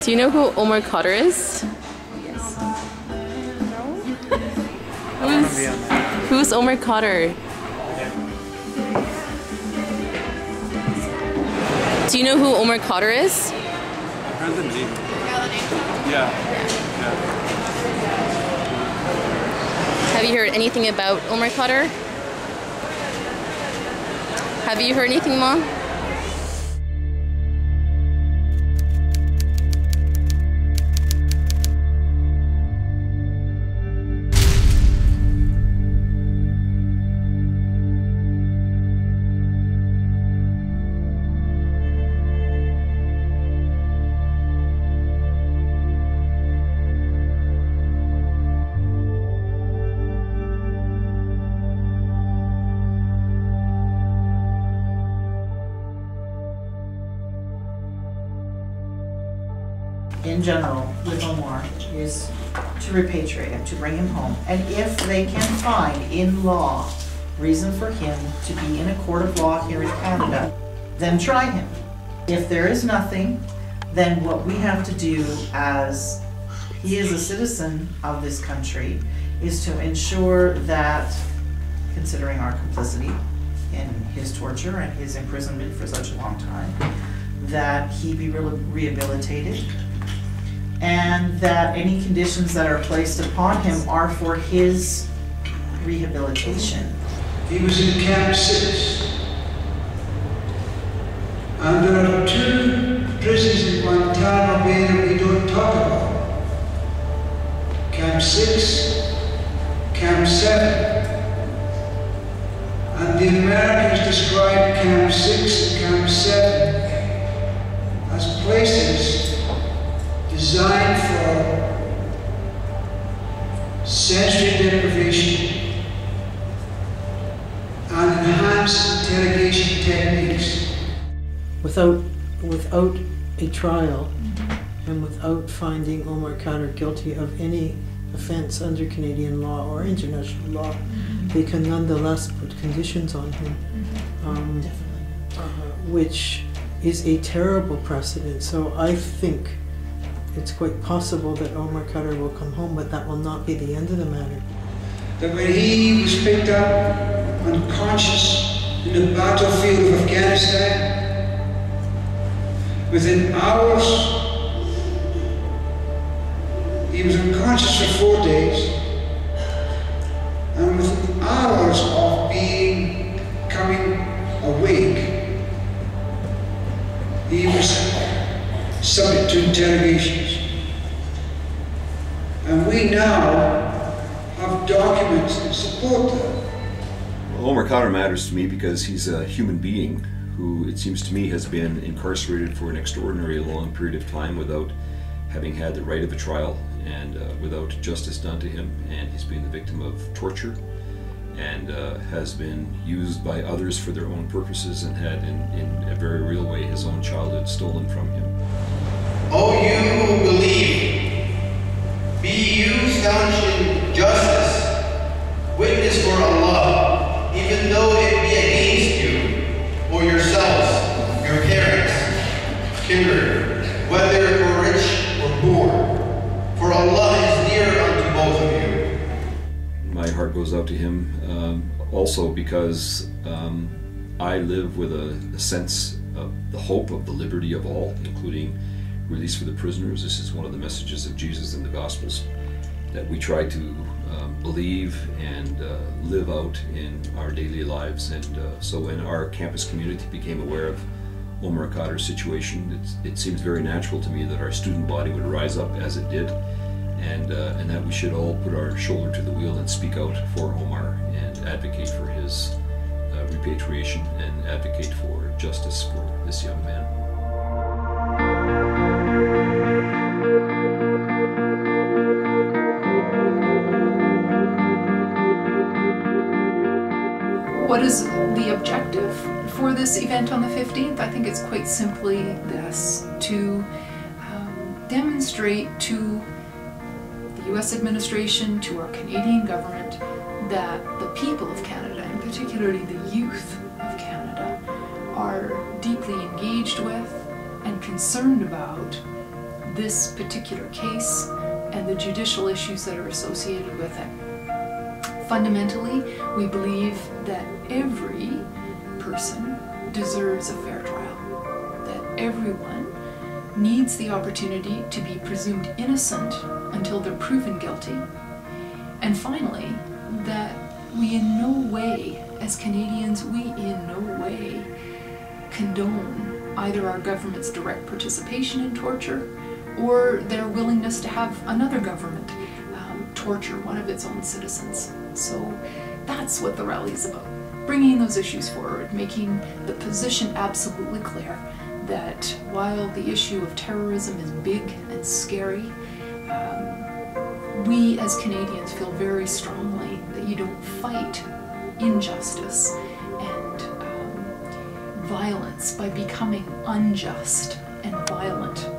Do you know who Omar Khadr is? Yes. Who's Omar Khadr? Do you know who Omar Khadr is? I've heard the name. Yeah. Have you heard anything about Omar Khadr? Have you heard anything, Mom? In general, with Omar, is to repatriate him, to bring him home. And if they can find in law reason for him to be in a court of law here in Canada, then try him. If there is nothing, then what we have to do, as he is a citizen of this country, is to ensure that, considering our complicity in his torture and his imprisonment for such a long time, that he be rehabilitated, and that any conditions that are placed upon him are for his rehabilitation. He was in Camp 6, and there are 2 prisons in Guantanamo Bay that we don't talk about. Camp 6, Camp 7. And the Americans described Camp 6 and Camp 7 as places designed for sensory deprivation and enhanced interrogation techniques. Without a trial and without finding Omar Khadr guilty of any offense under Canadian law or international law, they can nonetheless put conditions on him, which is a terrible precedent. So I think it's quite possible that Omar Khadr will come home, but that will not be the end of the matter. That when he was picked up unconscious in the battlefield of Afghanistan, within hours, he was unconscious for 4 days, and within hours of coming awake, he was subject to interrogations. And we now have documents that support that. Well, Omar Khadr matters to me because he's a human being who, it seems to me, has been incarcerated for an extraordinarily long period of time without having had the right of a trial and without justice done to him. And he's been the victim of torture and has been used by others for their own purposes and had, in a very real way, his own childhood stolen from him. O you who believe, be you staunch in justice, witness for Allah, even though it be against you, or yourselves, your parents, kindred, whether or rich or poor, for Allah is near unto both of you. My heart goes out to him also because I live with a sense of the hope of the liberty of all, including release for the prisoners. This is one of the messages of Jesus in the Gospels that we try to believe and live out in our daily lives. And so when our campus community became aware of Omar Khadr's situation, it seems very natural to me that our student body would rise up as it did, and that we should all put our shoulder to the wheel and speak out for Omar and advocate for his repatriation and advocate for justice for this young man. What is the objective for this event on the 15th? I think it's quite simply this, to demonstrate to the US administration, to our Canadian government, that the people of Canada, and particularly the youth of Canada, are deeply engaged with and concerned about this particular case and the judicial issues that are associated with it. Fundamentally, we believe that every person deserves a fair trial, that everyone needs the opportunity to be presumed innocent until they're proven guilty, and finally, that we in no way, as Canadians, we in no way condone either our government's direct participation in torture or their willingness to have another government torture one of its own citizens. So that's what the rally is about. Bringing those issues forward, making the position absolutely clear that while the issue of terrorism is big and scary, we as Canadians feel very strongly that you don't fight injustice and violence by becoming unjust and violent.